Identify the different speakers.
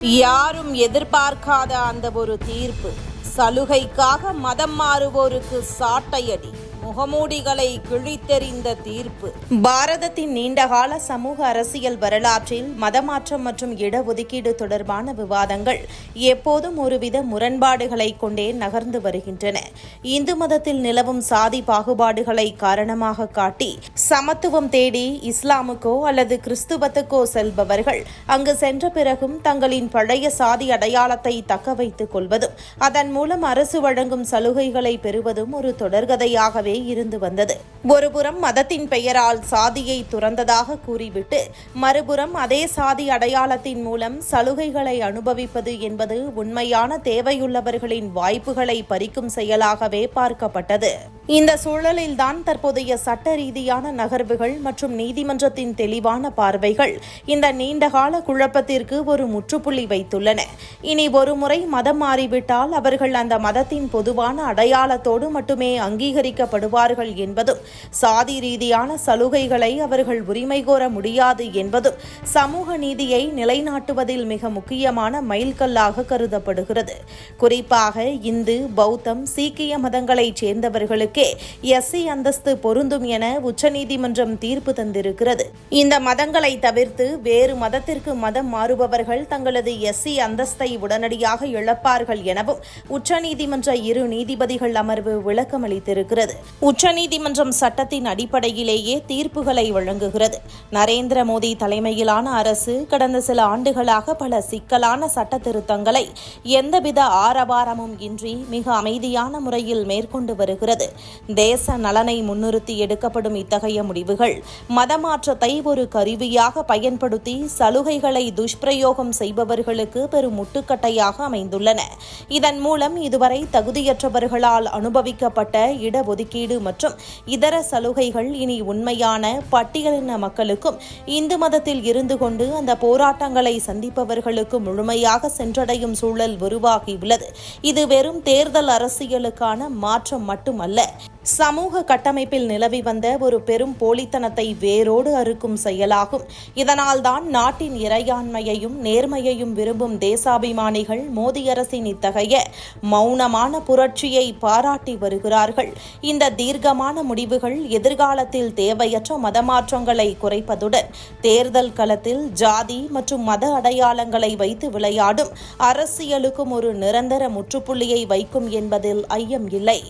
Speaker 1: யாரும் எதிர்பார்க்காத அந்த ஒரு தீர்ப்பு, சலுகைக்காக மதம் மாறுவோருக்கு சாட்டையடி, முகமூடிகளை கிழித்தெறிந்த தீர்ப்பு. பாரதத்தின் நீண்டகால சமூக அரசியல் வரலாற்றில் மதமாற்றம் மற்றும் இடஒதுக்கீடு தொடர்பான விவாதங்கள் எப்போதும் ஒருவித முரண்பாடுகளை கொண்டே நகர்ந்து வருகின்றன. இந்து மதத்தில் நிலவும் சாதி பாகுபாடுகளை காரணமாக காட்டி சமத்துவம் தேடி இஸ்லாமுக்கோ அல்லது கிறிஸ்துவத்துக்கோ செல்பவர்கள் அங்கு சென்ற பிறகும் தங்களின் பழைய சாதி அடையாளத்தை தக்க வைத்துக் கொள்வதும் அதன் மூலம் அரசு வழங்கும் சலுகைகளை பெறுவதும் ஒரு தொடர்கதையாகவே இருந்து வந்தது. ஒருபுறம் மதத்தின் பெயரால் சாதியை துறந்ததாக கூறிவிட்டு மறுபுறம் அதே சாதி அடையாளத்தின் மூலம் சலுகைகளை அனுபவிப்பது என்பது உண்மையான தேவையுள்ளவர்களின் வாய்ப்புகளை பறிக்கும் செயலாகவே பார்க்கப்பட்டது. இந்த சூழலில்தான் தற்போதைய சட்ட ரீதியான நகர்வுகள் மற்றும் நீதிமன்றத்தின் தெளிவான பார்வைகள் இந்த நீண்டகால குழப்பத்திற்கு ஒரு முற்றுப்புள்ளி வைத்துள்ளன. இனி ஒருமுறை மதம் மாறிவிட்டால் அவர்கள் அந்த மதத்தின் பொதுவான அடையாளத்தோடு மட்டுமே அங்கீகரிக்கப்படுவார்கள் என்பதும், சாதி ரீதியான சலுகைகளை அவர்கள் உரிமை கோர முடியாது என்பதும் சமூக நீதியை நிலைநாட்டுவதில் மிக முக்கியமான மைல்கல்லாக கருதப்படுகிறது. குறிப்பாக இந்து, பௌத்தம், சீக்கிய மதங்களைச் சேர்ந்தவர்களுக்கு எஸ்சி அந்தஸ்து பொருந்தும் என உச்சநீதிமன்றம் தீர்ப்பு தந்திருக்கிறது. இந்த மதங்களை தவிர்த்து வேறு மதத்திற்கு மதம் மாறுபவர்கள் தங்களது எஸ்சி அந்தஸ்தை உடனடியாக இழப்பார்கள் எனவும் உச்சநீதிமன்ற இரு நீதிபதிகள் அமர்வு விளக்கமளித்திருக்கிறது. உச்சநீதிமன்றம் சட்டத்தின் அடிப்படையிலேயே தீர்ப்புகளை வழங்குகிறது. நரேந்திர மோடி தலைமையிலான அரசு கடந்த சில ஆண்டுகளாக பல சிக்கலான சட்ட திருத்தங்களை எந்தவித ஆரவாரமும் இன்றி மிக அமைதியான முறையில் மேற்கொண்டு வருகிறது. தேச நலனை முன்னிறுத்தி எடுக்கப்படும் இத்தகைய முடிவுகள் மதமாற்றத்தை ஒரு கருவியாக பயன்படுத்தி சலுகைகளை துஷ்பிரயோகம் செய்பவர்களுக்கு பெரும் முட்டுக்கட்டையாக அமைந்துள்ளன. இதன் மூலம் இதுவரை தகுதியற்றவர்களால் அனுபவிக்கப்பட்ட இடஒதுக்கீடு மற்றும் இதர சலுகைகள் இனி உண்மையான பட்டியலின மக்களுக்கும் இந்து மதத்தில் இருந்து கொண்டு அந்த போராட்டங்களை சந்திப்பவர்களுக்கு முழுமையாக சென்றடையும் சூழல் உருவாகியுள்ளது. இது வெறும் தேர்தல் அரசியலுக்கான மாற்றம் மட்டுமல்ல, சமூக கட்டமைப்பில் நிலவி வந்த ஒரு பெரும் போலித்தனத்தை வேரோடு அறுக்கும் செயலாகும். இதனால்தான் நாட்டின் இறையாண்மையையும் நேர்மையையும் விரும்பும் தேசாபிமானிகள் மோடி அரசின் இத்தகைய மௌனமான புரட்சியை பாராட்டி வருகிறார்கள். இந்த தீர்க்கமான முடிவுகள் எதிர்காலத்தில் தேவையற்ற மதமாற்றங்களை குறைப்பதுடன் தேர்தல் களத்தில் ஜாதி மற்றும் மத அடையாளங்களை வைத்து விளையாடும் அரசியலுக்கும் ஒரு நிரந்தர முற்றுப்புள்ளியை வைக்கும் என்பதில் ஐயம் இல்லை.